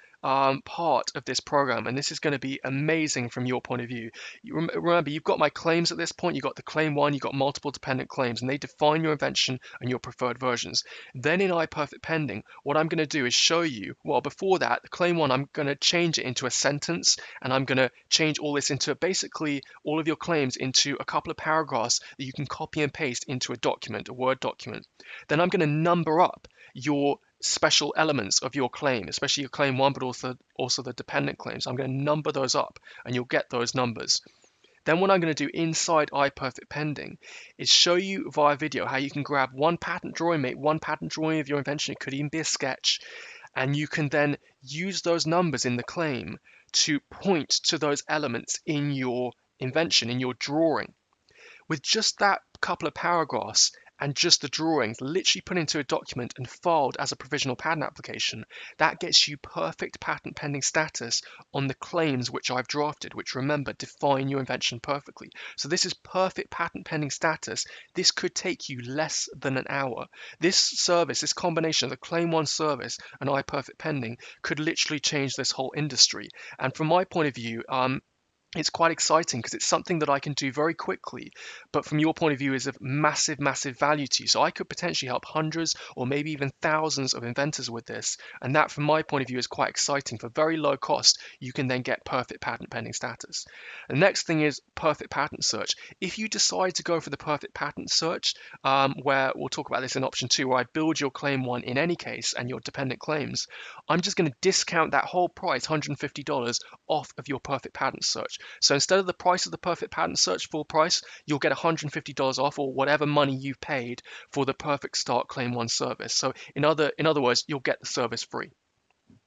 part of this program, and this is going to be amazing from your point of view. Remember, you've got my claims at this point. You've got the claim 1, you've got multiple dependent claims, and they define your invention and your preferred versions. Then in iPerfect Pending, what I'm going to do is show you, well, before that, the claim 1, I'm going to change it into a sentence, and I'm going to change all this into basically all of your claims into a couple of paragraphs that you can copy and paste into a document, a Word document. Then I'm going to number up your special elements of your claim, especially your claim 1, but also the dependent claims. I'm going to number those up, and you'll get those numbers. Then what I'm going to do inside iPerfect Pending is show you via video how you can grab one patent drawing, make one patent drawing of your invention. It could even be a sketch, and you can then use those numbers in the claim to point to those elements in your invention, in your drawing. With just that couple of paragraphs and just the drawings literally put into a document and filed as a provisional patent application, that gets you perfect patent pending status on the claims which I've drafted, which, remember, define your invention perfectly. So this is perfect patent pending status. This could take you less than an hour. This service, this combination of the Claim 1 service and iPerfect pending could literally change this whole industry. And from my point of view, it's quite exciting because it's something that I can do very quickly, but from your point of view is of massive, massive value to you. So I could potentially help hundreds or maybe even thousands of inventors with this. And that, from my point of view, is quite exciting. For very low cost, you can then get perfect patent pending status. The next thing is perfect patent search. If you decide to go for the perfect patent search, where we'll talk about this in option 2, where I build your claim 1 in any case and your dependent claims, I'm just going to discount that whole price, $150, off of your perfect patent search. So instead of the price of the perfect patent search full price, you'll get $150 off, or whatever money you've paid for the perfect start claim 1 service. So in other words, you'll get the service free.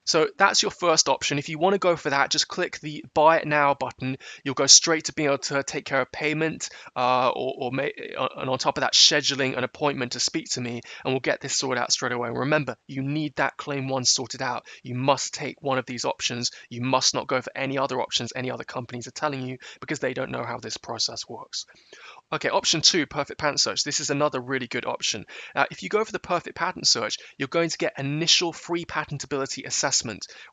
So that's your first option. If you want to go for that, just click the Buy It Now button. You'll go straight to being able to take care of payment, and on top of that, scheduling an appointment to speak to me, and we'll get this sorted out straight away. And remember, you need that Claim 1 sorted out. You must take one of these options. You must not go for any other options any other companies are telling you, because they don't know how this process works. Okay, option 2, perfect patent search. This is another really good option. If you go for the perfect patent search, you're going to get initial free patentability assessment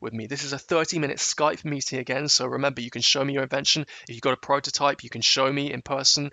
with me. This is a 30-minute Skype meeting again. So remember, you can show me your invention. If you've got a prototype, you can show me in person.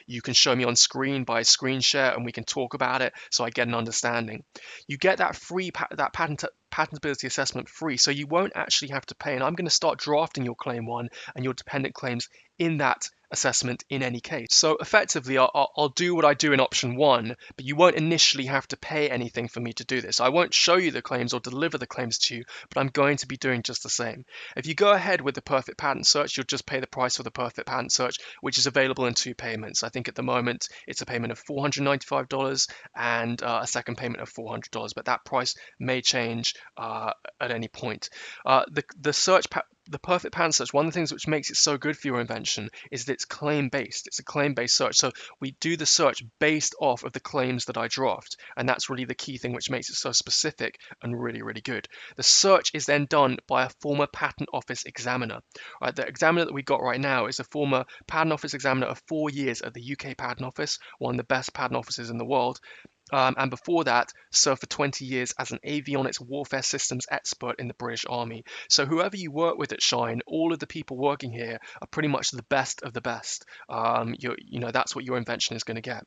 You can show me on screen by screen share, and we can talk about it so I get an understanding. You get that free patentability assessment free, so you won't actually have to pay. And I'm going to start drafting your claim 1 and your dependent claims in that assessment in any case. So effectively, I'll do what I do in option 1, but you won't initially have to pay anything for me to do this. I won't show you the claims or deliver the claims to you, but I'm going to be doing just the same. If you go ahead with the perfect patent search, you'll just pay the price for the perfect patent search, which is available in 2 payments. I think at the moment it's a payment of $495 and a second payment of $400, but that price may change at any point. The perfect patent search, one of the things which makes it so good for your invention is that it's claim-based. It's a claim-based search. So we do the search based off of the claims that I draft. And that's really the key thing which makes it so specific and really, really good. The search is then done by a former Patent Office examiner. Right, the examiner that we got right now is a former Patent Office examiner of 4 years at the UK Patent Office, one of the best patent offices in the world. And before that, served for 20 years as an avionics warfare systems expert in the British Army. So whoever you work with at Shine, all of the people working here are pretty much the best of the best. That's what your invention is going to get.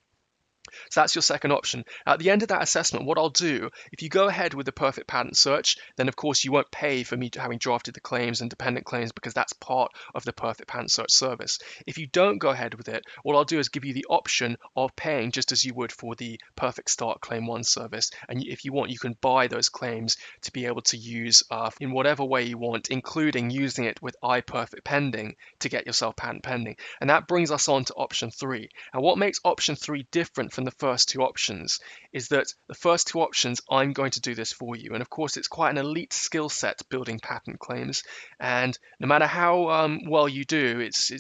So that's your second option. At the end of that assessment, what I'll do, if you go ahead with the perfect patent search, then of course you won't pay for me having drafted the claims and dependent claims, because that's part of the perfect patent search service. If you don't go ahead with it, what I'll do is give you the option of paying just as you would for the perfect start claim 1 service. And if you want, you can buy those claims to be able to use in whatever way you want, including using it with iPerfect pending to get yourself patent pending. And that brings us on to option 3. And what makes option 3 different from the first 2 options is that the first 2 options, I'm going to do this for you. And of course, it's quite an elite skill set building patent claims. And no matter how well you do, it's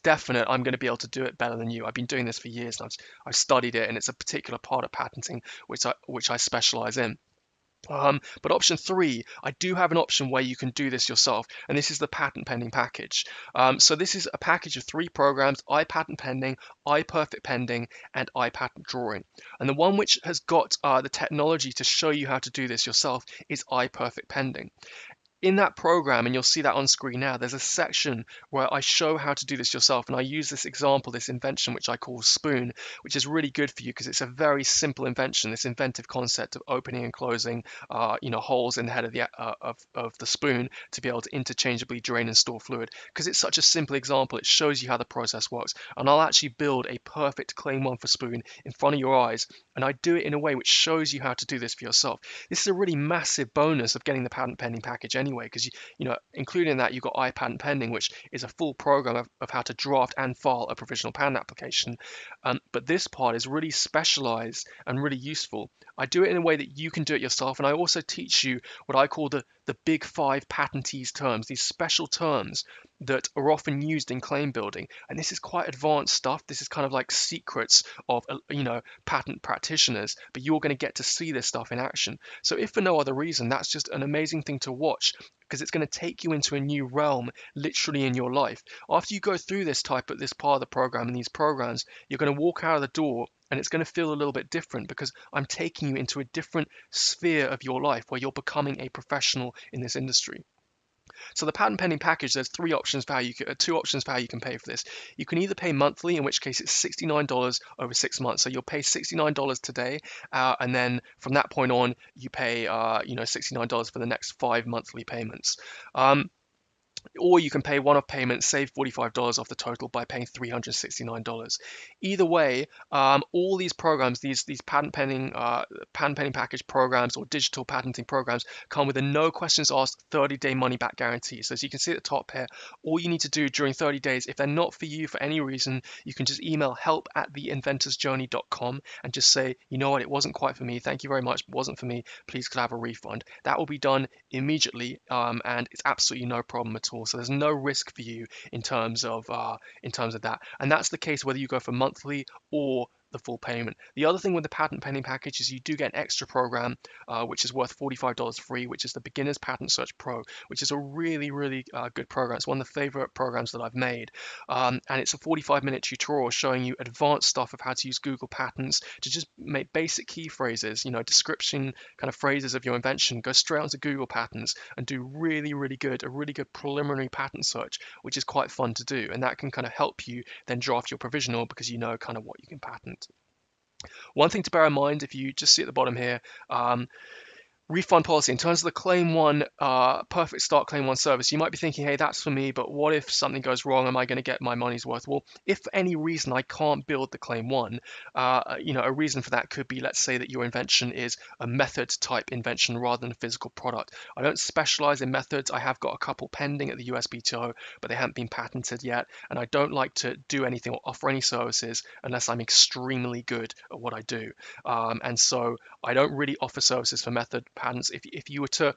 definite I'm going to be able to do it better than you. I've been doing this for years, and I've studied it, and it's a particular part of patenting which I specialize in. But option 3, I do have an option where you can do this yourself, and this is the patent pending package. So this is a package of 3 programs: iPatent pending, iPerfect pending, and iPatent drawing. And the one which has got the technology to show you how to do this yourself is iPerfect pending. In that program, and you'll see that on screen now, there's a section where I show how to do this yourself, and I use this example, this invention which I call Spoon, which is really good for you because it's a very simple invention, this inventive concept of opening and closing holes in the head of the spoon to be able to interchangeably drain and store fluid. Because it's such a simple example, it shows you how the process works. And I'll actually build a perfect claim 1 for Spoon in front of your eyes, and I do it in a way which shows you how to do this for yourself. This is a really massive bonus of getting the patent pending package anyway, because including that, you've got iPatent pending, which is a full program of how to draft and file a provisional patent application. But this part is really specialized and really useful. I do it in a way that you can do it yourself, and I also teach you what I call the big 5 patentees terms, these special terms that are often used in claim building. And this is quite advanced stuff. This is kind of like secrets of, patent practitioners, but you're going to get to see this stuff in action. So if for no other reason, that's just an amazing thing to watch, because it's going to take you into a new realm literally in your life. After you go through this part of the program and these programs, you're going to walk out of the door and it's going to feel a little bit different, because I'm taking you into a different sphere of your life where you're becoming a professional in this industry. So the patent pending package, there's two options for how you can pay for this. You can either pay monthly, in which case it's $69 over 6 months. So you'll pay $69 today, and then from that point on, you pay $69 for the next 5 monthly payments. Or you can pay one-off payment, save $45 off the total by paying $369. Either way, all these programs, these patent pending package programs or digital patenting programs, come with a no questions asked 30-day money back guarantee. So as you can see at the top here, all you need to do during 30 days, if they're not for you for any reason, you can just email help@theinventorsjourney.com and just say, you know what, it wasn't quite for me. Thank you very much, it wasn't for me. Please could I have a refund? That will be done immediately, and it's absolutely no problem at all. So there's no risk for you in terms of that, and that's the case whether you go for monthly or the full payment. The other thing with the patent pending package is you do get an extra program, which is worth $45 free, which is the Beginner's Patent Search Pro, which is a really, really good program. It's one of the favorite programs that I've made. And it's a 45-minute tutorial showing you advanced stuff of how to use Google Patents to just make basic key phrases, description kind of phrases of your invention, go straight onto Google Patents and do a really good preliminary patent search, which is quite fun to do. And that can kind of help you then draft your provisional, because you know kind of what you can patent. One thing to bear in mind, if you just see at the bottom here, refund policy. In terms of the claim one, perfect start claim one service, you might be thinking, hey, that's for me, but what if something goes wrong? Am I going to get my money's worth? Well, if for any reason I can't build the claim one, a reason for that could be, let's say that your invention is a method type invention rather than a physical product. I don't specialize in methods. I have got a couple pending at the USPTO, but they haven't been patented yet. And I don't like to do anything or offer any services unless I'm extremely good at what I do. And so I don't really offer services for method patents. If you were to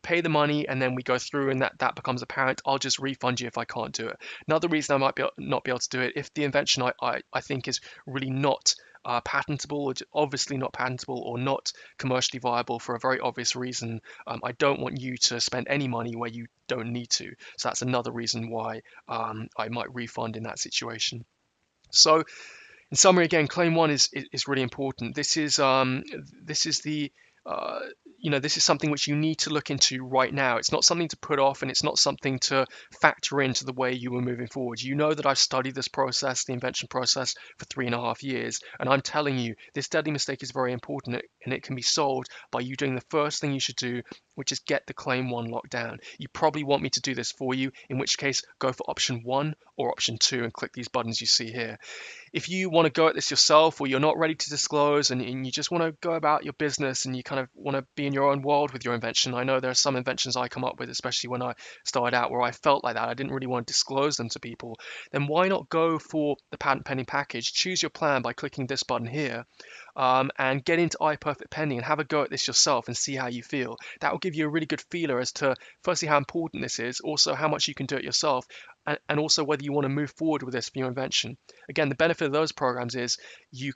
pay the money and then we go through and that becomes apparent, I'll just refund you if I can't do it. Another reason I might not be able to do it, if the invention I think is really not patentable, or obviously not patentable or not commercially viable for a very obvious reason, I don't want you to spend any money where you don't need to. So that's another reason why I might refund in that situation. So in summary, again, claim one is really important. This is this is something which you need to look into right now. It's not something to put off, and it's not something to factor into the way you are moving forward. You know that I've studied this process, the invention process, for 3.5 years, and I'm telling you, this deadly mistake is very important, and it can be solved by you doing the first thing you should do, which is get the claim one locked down. You probably want me to do this for you, in which case go for option 1 or option 2 and click these buttons you see here. If you want to go at this yourself, or you're not ready to disclose and you just want to go about your business and you kind of want to be in your own world with your invention, I know there are some inventions I come up with, especially when I started out, where I felt like that. I didn't really want to disclose them to people. Then why not go for the patent pending package? Choose your plan by clicking this button here, and get into iPerfect Pending and have a go at this yourself and see how you feel. That will give you a really good feeler as to, firstly, how important this is, also how much you can do it yourself, and also whether you want to move forward with this for your invention. Again, the benefit of those programs is you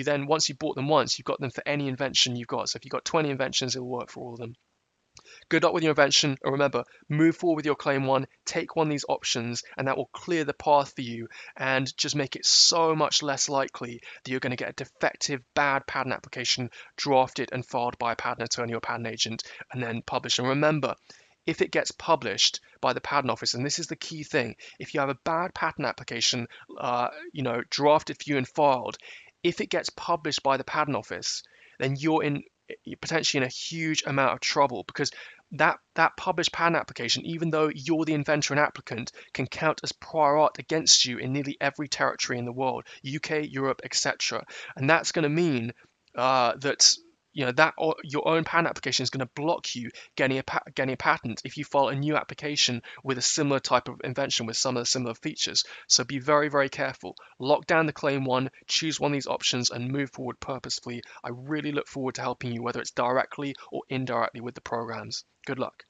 then, once you've bought them once, you've got them for any invention you've got. So if you've got 20 inventions, it'll work for all of them. Good luck with your invention, and remember, move forward with your claim one, take one of these options, and that will clear the path for you and just make it so much less likely that you're going to get a defective, bad patent application drafted and filed by a patent attorney or patent agent and then published. And remember, if it gets published by the patent office, and this is the key thing, if you have a bad patent application, drafted for you and filed, if it gets published by the patent office, then you're potentially in a huge amount of trouble, because that published patent application, even though you're the inventor and applicant, can count as prior art against you in nearly every territory in the world, UK, Europe, etc. And that's going to mean that your own patent application is going to block you getting a patent if you file a new application with a similar type of invention with some of the similar features. So be very, very careful. Lock down the claim one, choose one of these options, and move forward purposefully. I really look forward to helping you, whether it's directly or indirectly with the programs. Good luck.